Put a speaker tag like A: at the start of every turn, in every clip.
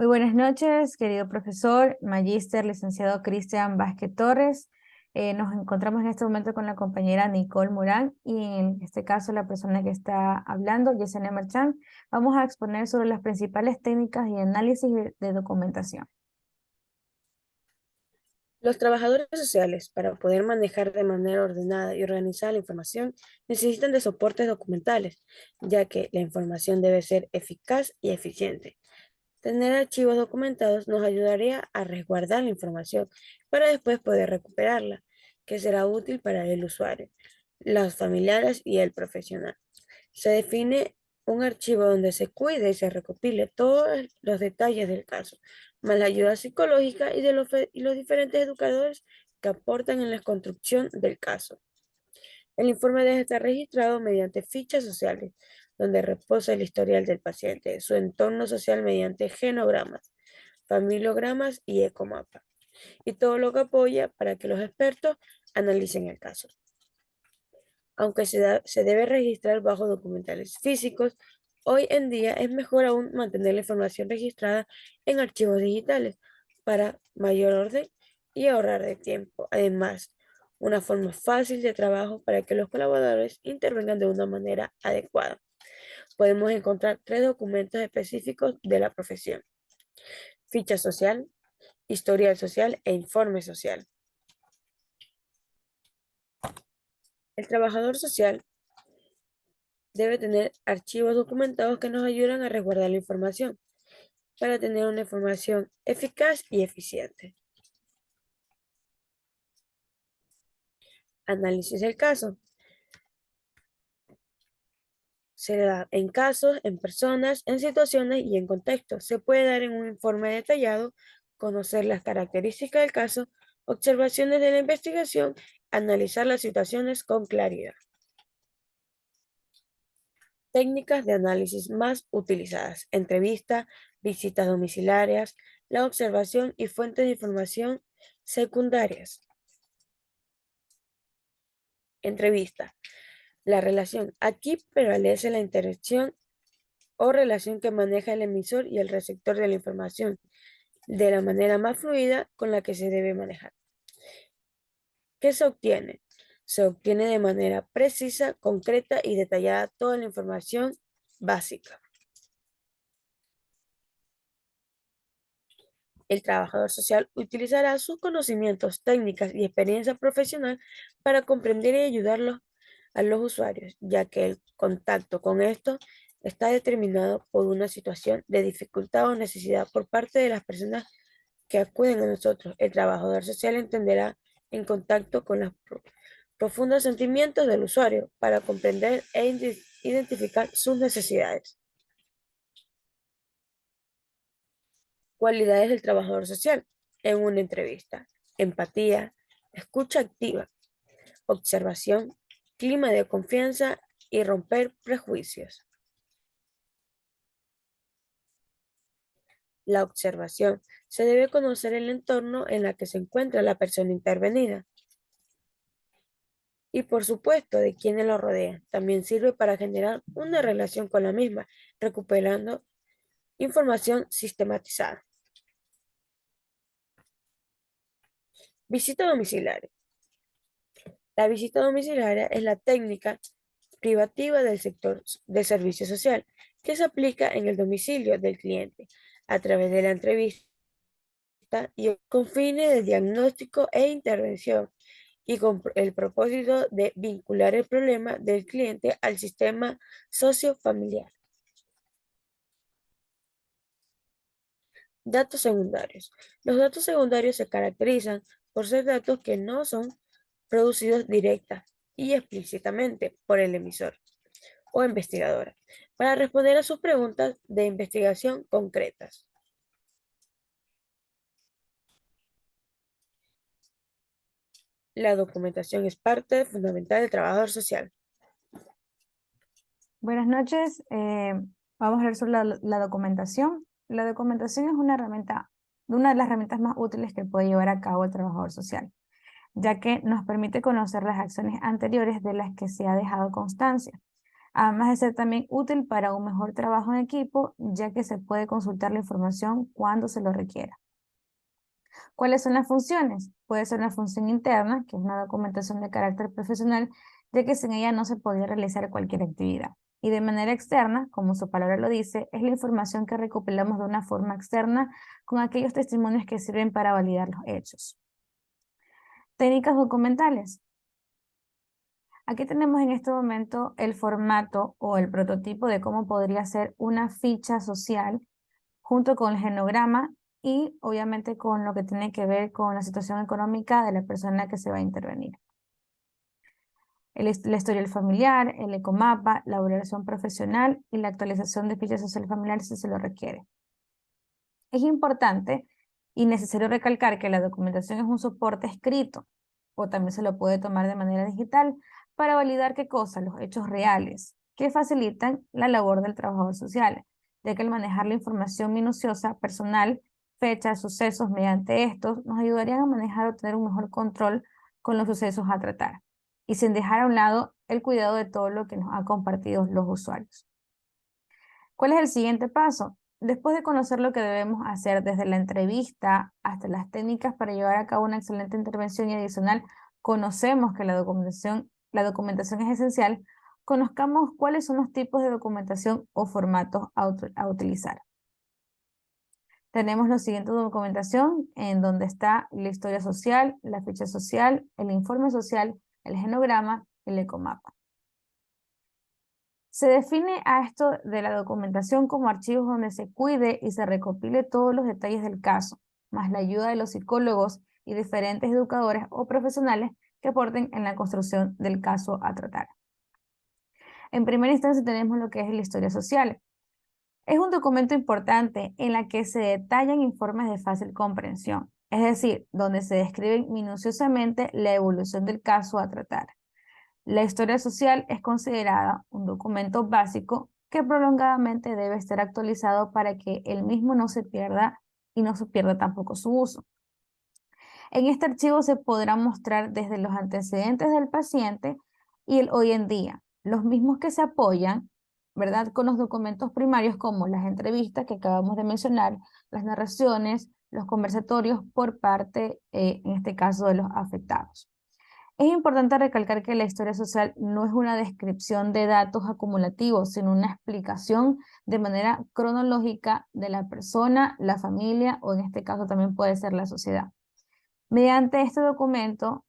A: Muy buenas noches, querido profesor, magíster, licenciado Cristian Vázquez Torres. Nos encontramos en este momento con la compañera Nicole Morán y en este caso la persona que está hablando, Yesenia Merchán. Vamos a exponer sobre las principales técnicas y análisis de documentación.
B: Los trabajadores sociales, para poder manejar de manera ordenada y organizada la información, necesitan de soportes documentales, ya que la información debe ser eficaz y eficiente. Tener archivos documentados nos ayudaría a resguardar la información para después poder recuperarla, que será útil para el usuario, los familiares y el profesional. Se define un archivo donde se cuide y se recopile todos los detalles del caso, más la ayuda psicológica y los diferentes educadores que aportan en la construcción del caso. El informe debe estar registrado mediante fichas sociales, donde reposa el historial del paciente, su entorno social mediante genogramas, familiogramas y ecomapa, y todo lo que apoya para que los expertos analicen el caso. Aunque se debe registrar bajo documentales físicos, hoy en día es mejor aún mantener la información registrada en archivos digitales para mayor orden y ahorrar de tiempo. Además, una forma fácil de trabajo para que los colaboradores intervengan de una manera adecuada. Podemos encontrar tres documentos específicos de la profesión: ficha social, historial social e informe social. El trabajador social debe tener archivos documentados que nos ayuden a resguardar la información para tener una información eficaz y eficiente. Análisis del caso. Se da en casos, en personas, en situaciones y en contextos. Se puede dar en un informe detallado, conocer las características del caso, observaciones de la investigación, analizar las situaciones con claridad. Técnicas de análisis más utilizadas: entrevista, visitas domiciliarias, la observación y fuentes de información secundarias. Entrevista. La relación. Aquí prevalece la interacción o relación que maneja el emisor y el receptor de la información de la manera más fluida con la que se debe manejar. ¿Qué se obtiene? Se obtiene de manera precisa, concreta y detallada toda la información básica. El trabajador social utilizará sus conocimientos, técnicas y experiencia profesional para comprender y ayudarlos a los usuarios, ya que el contacto con estos está determinado por una situación de dificultad o necesidad por parte de las personas que acuden a nosotros. El trabajador social entenderá en contacto con los profundos sentimientos del usuario para comprender e identificar sus necesidades. Cualidades del trabajador social en una entrevista: empatía, escucha activa, observación, clima de confianza y romper prejuicios. La observación: se debe conocer el entorno en el que se encuentra la persona intervenida y, por supuesto, de quienes lo rodean. También sirve para generar una relación con la misma, recuperando información sistematizada. Visita domiciliaria. La visita domiciliaria es la técnica privativa del sector de servicio social que se aplica en el domicilio del cliente a través de la entrevista y con fines de diagnóstico e intervención, y con el propósito de vincular el problema del cliente al sistema sociofamiliar. Datos secundarios. Los datos secundarios se caracterizan por ser datos que no son producidos directa y explícitamente por el emisor o investigadora para responder a sus preguntas de investigación concretas. La documentación es parte fundamental del trabajador social.
A: Buenas noches, vamos a ver sobre la documentación. La documentación es una de las herramientas más útiles que puede llevar a cabo el trabajador social, ya que nos permite conocer las acciones anteriores de las que se ha dejado constancia. además de ser también útil para un mejor trabajo en equipo, ya que se puede consultar la información cuando se lo requiera. ¿Cuáles son las funciones? Puede ser una función interna, que es una documentación de carácter profesional, ya que sin ella no se podría realizar cualquier actividad. Y de manera externa, como su palabra lo dice, es la información que recopilamos de una forma externa con aquellos testimonios que sirven para validar los hechos. Técnicas documentales. Aquí tenemos en este momento el formato o el prototipo de cómo podría ser una ficha social junto con el genograma y obviamente con lo que tiene que ver con la situación económica de la persona que se va a intervenir. La historial familiar, el ecomapa, la valoración profesional y la actualización de ficha social familiar si se lo requiere. Es importante y necesario recalcar que la documentación es un soporte escrito o también se lo puede tomar de manera digital para validar qué cosa, los hechos reales, que facilitan la labor del trabajador social, ya que al manejar la información minuciosa, personal, fechas, sucesos, mediante estos, nos ayudarían a manejar o tener un mejor control con los sucesos a tratar, y sin dejar a un lado el cuidado de todo lo que nos han compartido los usuarios. ¿Cuál es el siguiente paso? Después de conocer lo que debemos hacer desde la entrevista hasta las técnicas para llevar a cabo una excelente intervención y adicional, conocemos que la documentación es esencial, conozcamos cuáles son los tipos de documentación o formatos a utilizar. Tenemos la siguiente documentación en donde está la historia social, la ficha social, el informe social, el genograma, el ecomapa. Se define a esto de la documentación como archivos donde se cuide y se recopile todos los detalles del caso, más la ayuda de los psicólogos y diferentes educadores o profesionales que aporten en la construcción del caso a tratar. En primera instancia tenemos lo que es la historia social. Es un documento importante en la que se detallan informes de fácil comprensión, es decir, donde se describen minuciosamente la evolución del caso a tratar. La historia social es considerada un documento básico que prolongadamente debe estar actualizado para que el mismo no se pierda y no se pierda tampoco su uso. En este archivo se podrá mostrar desde los antecedentes del paciente y el hoy en día, los mismos que se apoyan, ¿verdad?, con los documentos primarios como las entrevistas que acabamos de mencionar, las narraciones, los conversatorios por parte, en este caso, de los afectados. Es importante recalcar que la historia social no es una descripción de datos acumulativos, sino una explicación de manera cronológica de la persona, la familia o en este caso también puede ser la sociedad. Mediante este documento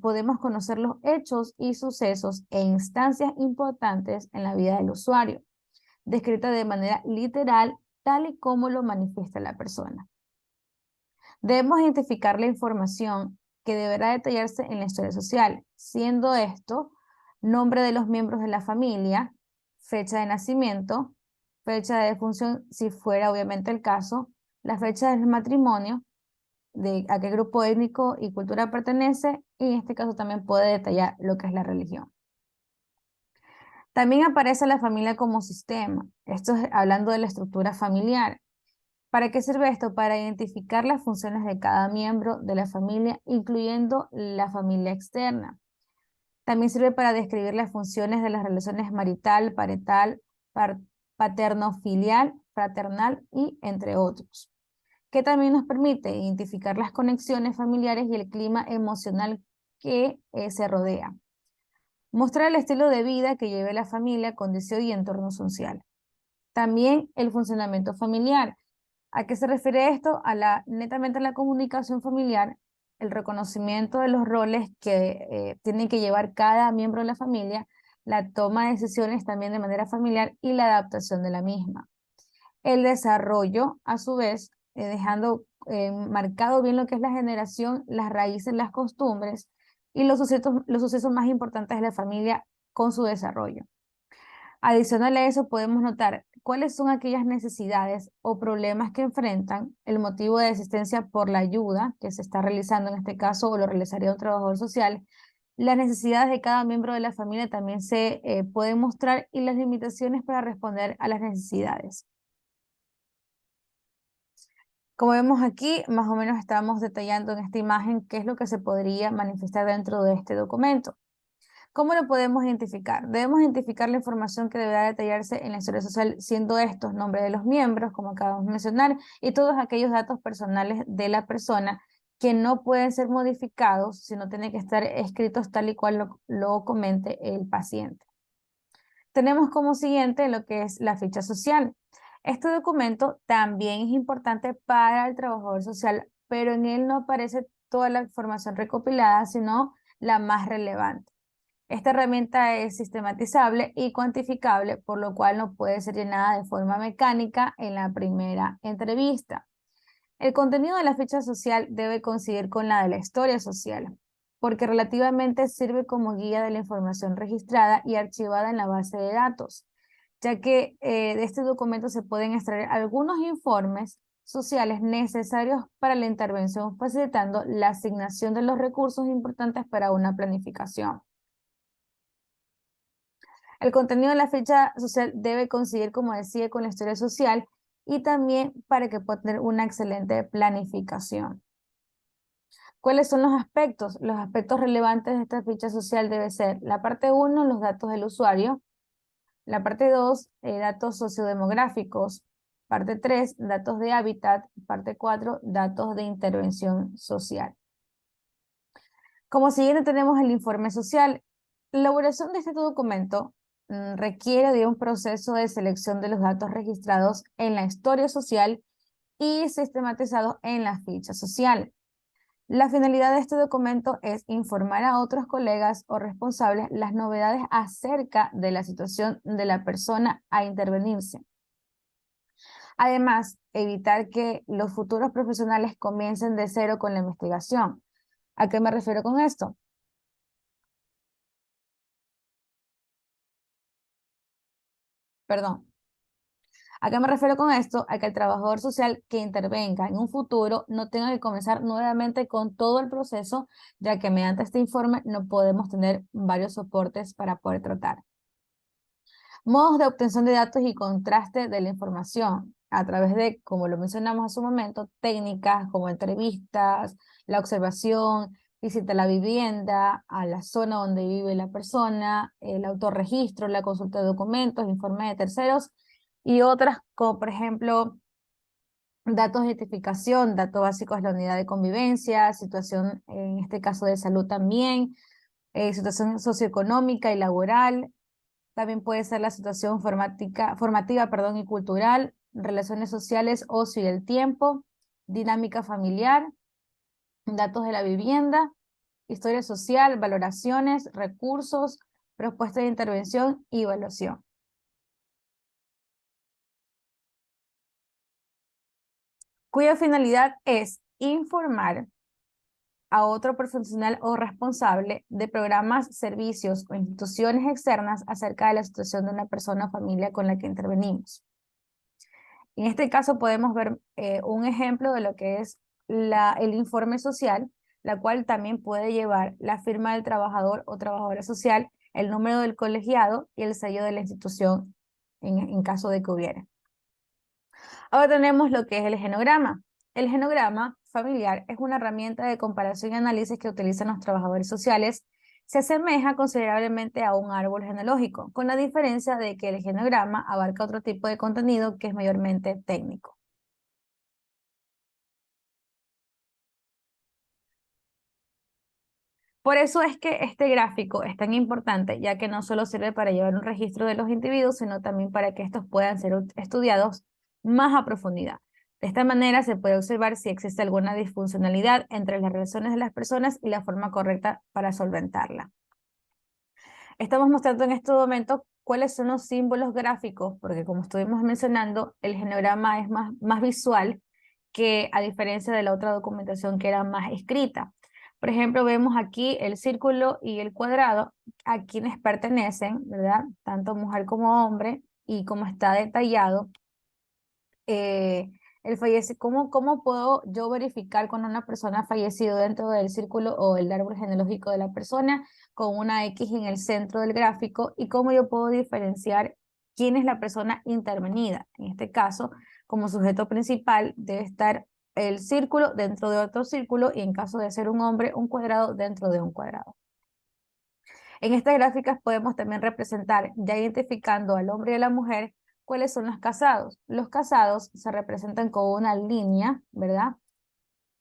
A: podemos conocer los hechos y sucesos e instancias importantes en la vida del usuario, descrita de manera literal, tal y como lo manifiesta la persona. Debemos identificar la información que deberá detallarse en la historia social, siendo esto nombre de los miembros de la familia, fecha de nacimiento, fecha de defunción, si fuera obviamente el caso, la fecha del matrimonio, de a qué grupo étnico y cultura pertenece, y en este caso también puede detallar lo que es la religión. También aparece la familia como sistema, esto es hablando de la estructura familiar. ¿Para qué sirve esto? Para identificar las funciones de cada miembro de la familia, incluyendo la familia externa. También sirve para describir las funciones de las relaciones marital, parental, paterno-filial, fraternal y entre otros, que también nos permite identificar las conexiones familiares y el clima emocional que se rodea. Mostrar el estilo de vida que lleve la familia, condición y entorno social. También el funcionamiento familiar. ¿A qué se refiere esto? Netamente a la comunicación familiar, el reconocimiento de los roles que tienen que llevar cada miembro de la familia, la toma de decisiones también de manera familiar y la adaptación de la misma. El desarrollo, a su vez, dejando marcado bien lo que es la generación, las raíces, las costumbres y los sucesos más importantes de la familia con su desarrollo. Adicional a eso, podemos notar cuáles son aquellas necesidades o problemas que enfrentan, el motivo de asistencia por la ayuda que se está realizando en este caso o lo realizaría un trabajador social. Las necesidades de cada miembro de la familia también se pueden mostrar y las limitaciones para responder a las necesidades. Como vemos aquí, más o menos estamos detallando en esta imagen qué es lo que se podría manifestar dentro de este documento. ¿Cómo lo podemos identificar? Debemos identificar la información que deberá detallarse en la historia social, siendo estos nombres de los miembros, como acabamos de mencionar, y todos aquellos datos personales de la persona que no pueden ser modificados, sino tienen que estar escritos tal y cual lo comente el paciente. Tenemos como siguiente lo que es la ficha social. Este documento también es importante para el trabajador social, pero en él no aparece toda la información recopilada, sino la más relevante. Esta herramienta es sistematizable y cuantificable, por lo cual no puede ser llenada de forma mecánica en la primera entrevista. El contenido de la ficha social debe coincidir con la de la historia social, porque relativamente sirve como guía de la información registrada y archivada en la base de datos, ya que de este documento se pueden extraer algunos informes sociales necesarios para la intervención, facilitando la asignación de los recursos importantes para una planificación. El contenido de la ficha social debe coincidir, como decía, con la historia social y también para que pueda tener una excelente planificación. ¿Cuáles son los aspectos? Los aspectos relevantes de esta ficha social debe ser la parte 1, los datos del usuario, la parte 2, datos sociodemográficos, parte 3, datos de hábitat, parte 4, datos de intervención social. Como siguiente tenemos el informe social. La elaboración de este documento requiere de un proceso de selección de los datos registrados en la historia social y sistematizados en la ficha social. La finalidad de este documento es informar a otros colegas o responsables las novedades acerca de la situación de la persona a intervenirse. Además, evitar que los futuros profesionales comiencen de cero con la investigación. ¿A qué me refiero con esto? Perdón. ¿A qué me refiero con esto? A que el trabajador social que intervenga en un futuro no tenga que comenzar nuevamente con todo el proceso, ya que mediante este informe no podemos tener varios soportes para poder tratar. Modos de obtención de datos y contraste de la información a través de, como lo mencionamos hace un momento, técnicas como entrevistas, la observación, visita a la vivienda, a la zona donde vive la persona, el autorregistro, la consulta de documentos, informe de terceros y otras como por ejemplo datos de identificación, datos básicos de la unidad de convivencia, situación en este caso de salud también, situación socioeconómica y laboral, también puede ser la situación formativa, perdón, y cultural, relaciones sociales, ocio y el tiempo, dinámica familiar, datos de la vivienda, historia social, valoraciones, recursos, propuesta de intervención y evaluación. Cuya finalidad es informar a otro profesional o responsable de programas, servicios o instituciones externas acerca de la situación de una persona o familia con la que intervenimos. En este caso podemos ver un ejemplo de lo que es el informe social, la cual también puede llevar la firma del trabajador o trabajadora social, el número del colegiado y el sello de la institución en caso de que hubiera. Ahora tenemos lo que es el genograma. El genograma familiar es una herramienta de comparación y análisis que utilizan los trabajadores sociales. Se asemeja considerablemente a un árbol genealógico, con la diferencia de que el genograma abarca otro tipo de contenido que es mayormente técnico. Por eso es que este gráfico es tan importante, ya que no solo sirve para llevar un registro de los individuos, sino también para que estos puedan ser estudiados más a profundidad. De esta manera se puede observar si existe alguna disfuncionalidad entre las relaciones de las personas y la forma correcta para solventarla. Estamos mostrando en este momento cuáles son los símbolos gráficos, porque como estuvimos mencionando, el genograma es más visual que a diferencia de la otra documentación que era más escrita. Por ejemplo, vemos aquí el círculo y el cuadrado a quienes pertenecen, ¿verdad? Tanto mujer como hombre, y cómo está detallado ¿cómo puedo yo verificar cuando una persona ha fallecido dentro del círculo o el árbol genealógico de la persona con una X en el centro del gráfico y cómo yo puedo diferenciar quién es la persona intervenida? En este caso, como sujeto principal debe estar el círculo dentro de otro círculo y en caso de ser un hombre, un cuadrado dentro de un cuadrado. En estas gráficas podemos también representar, ya identificando al hombre y a la mujer, cuáles son los casados. Los casados se representan con una línea, ¿verdad?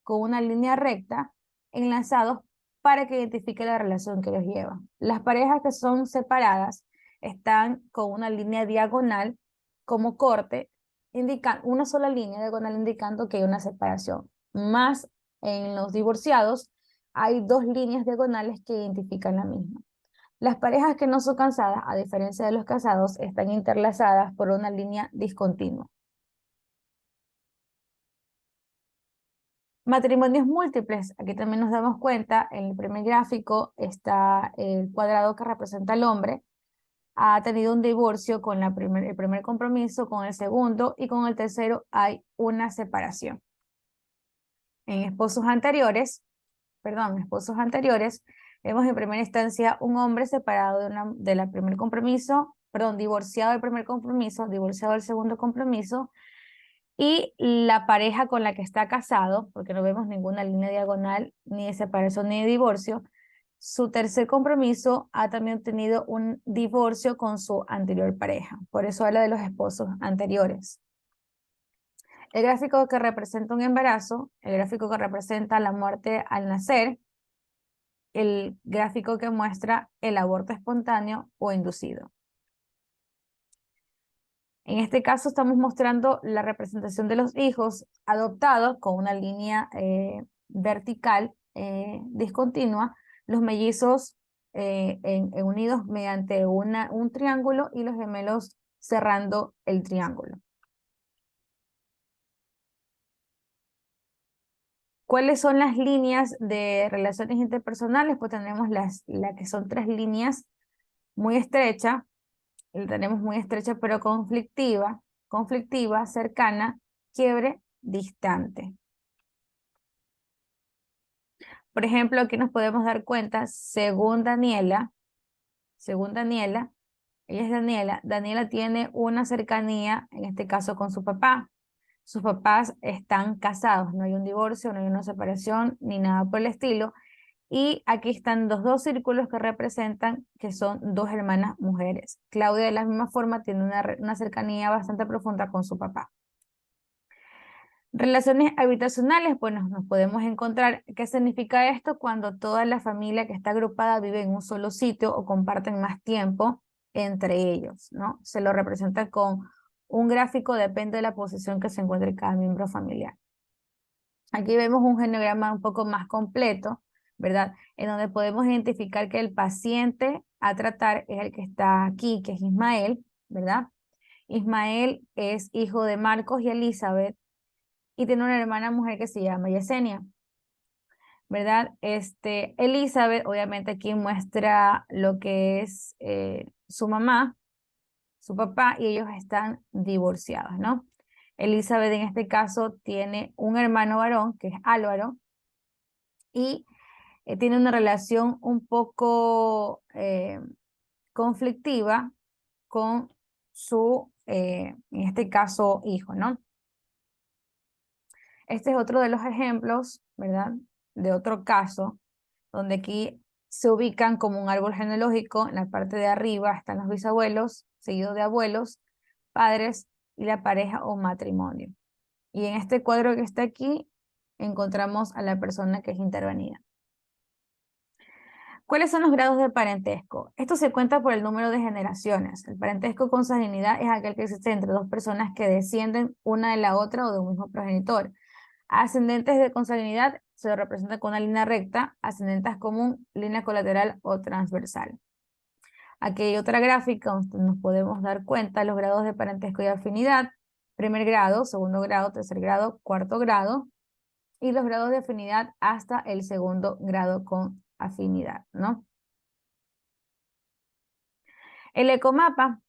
A: Con una línea recta, enlazados para que identifique la relación que los lleva. Las parejas que son separadas están con una línea diagonal como corte, indica una sola línea diagonal indicando que hay una separación. Más en los divorciados hay dos líneas diagonales que identifican la misma. Las parejas que no son casadas, a diferencia de los casados, están interlazadas por una línea discontinua. Matrimonios múltiples, aquí también nos damos cuenta, en el primer gráfico está el cuadrado que representa al hombre, ha tenido un divorcio con el primer compromiso, con el segundo y con el tercero hay una separación. En esposos anteriores, vemos en primera instancia un hombre separado de la primer compromiso, divorciado del primer compromiso, divorciado del segundo compromiso, y la pareja con la que está casado, porque no vemos ninguna línea diagonal, ni de separación ni de divorcio, su tercer compromiso ha también tenido un divorcio con su anterior pareja. Por eso habla de los esposos anteriores. El gráfico que representa un embarazo, el gráfico que representa la muerte al nacer, el gráfico que muestra el aborto espontáneo o inducido. En este caso estamos mostrando la representación de los hijos adoptados con una línea vertical discontinua, los mellizos unidos mediante un triángulo y los gemelos cerrando el triángulo. ¿Cuáles son las líneas de relaciones interpersonales? Pues tenemos las que son tres líneas muy estrechas, tenemos muy estrecha pero conflictiva, cercana, quiebre, distante. Por ejemplo, aquí nos podemos dar cuenta, según Daniela, ella es Daniela tiene una cercanía, en este caso con su papá. Sus papás están casados, no hay un divorcio, no hay una separación, ni nada por el estilo. Y aquí están los dos círculos que representan que son dos hermanas mujeres. Claudia de la misma forma tiene una cercanía bastante profunda con su papá. Relaciones habitacionales, pues nos podemos encontrar. ¿Qué significa esto? Cuando toda la familia que está agrupada vive en un solo sitio o comparten más tiempo entre ellos, ¿no? Se lo representa con un gráfico, depende de la posición que se encuentre cada miembro familiar. Aquí vemos un genograma un poco más completo, ¿verdad? En donde podemos identificar que el paciente a tratar es el que está aquí, que es Ismael, ¿verdad? Ismael es hijo de Marcos y Elizabeth y tiene una hermana mujer que se llama Yesenia, ¿verdad? Elizabeth, obviamente aquí muestra lo que es su mamá, su papá, y ellos están divorciados, ¿no? Elizabeth en este caso tiene un hermano varón, que es Álvaro, y tiene una relación un poco conflictiva con su, en este caso, hijo, ¿no? Este es otro de los ejemplos, ¿verdad? De otro caso, donde aquí se ubican como un árbol genealógico. En la parte de arriba están los bisabuelos, seguido de abuelos, padres y la pareja o matrimonio. Y en este cuadro que está aquí, encontramos a la persona que es intervenida. ¿Cuáles son los grados de parentesco? Esto se cuenta por el número de generaciones. El parentesco con sanguinidad es aquel que existe entre dos personas que descienden una de la otra o de un mismo progenitor. Ascendentes de consanguinidad se representa con una línea recta, ascendentes común, línea colateral o transversal. Aquí hay otra gráfica donde nos podemos dar cuenta los grados de parentesco y afinidad. Primer grado, segundo grado, tercer grado, cuarto grado. Y los grados de afinidad hasta el segundo grado con afinidad, ¿no? El ecomapa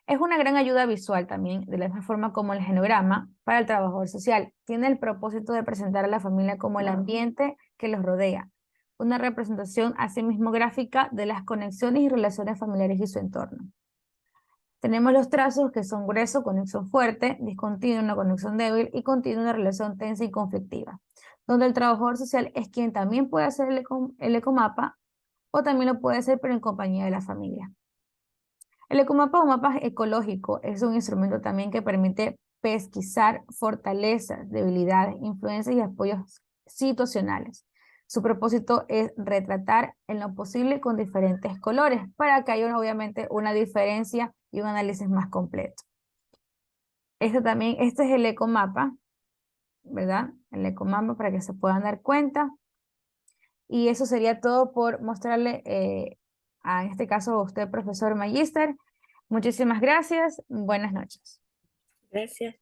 A: es una gran ayuda visual también, de la misma forma como el genograma, para el trabajador social. Tiene el propósito de presentar a la familia como el ambiente que los rodea. Una representación asimismo gráfica de las conexiones y relaciones familiares y su entorno. Tenemos los trazos que son grueso, conexión fuerte, discontinuo, una conexión débil y continua, una relación tensa y conflictiva, donde el trabajador social es quien también puede hacer el ecomapa o también lo puede hacer, pero en compañía de la familia. El ecomapa o mapa ecológico es un instrumento también que permite pesquisar fortalezas, debilidades, influencias y apoyos situacionales. Su propósito es retratar en lo posible con diferentes colores para que haya obviamente una diferencia y un análisis más completo. Este es el ecomapa, ¿verdad? El ecomapa para que se puedan dar cuenta. Y eso sería todo por mostrarle, en este caso, a usted, profesor Magíster. Muchísimas gracias. Buenas noches.
B: Gracias.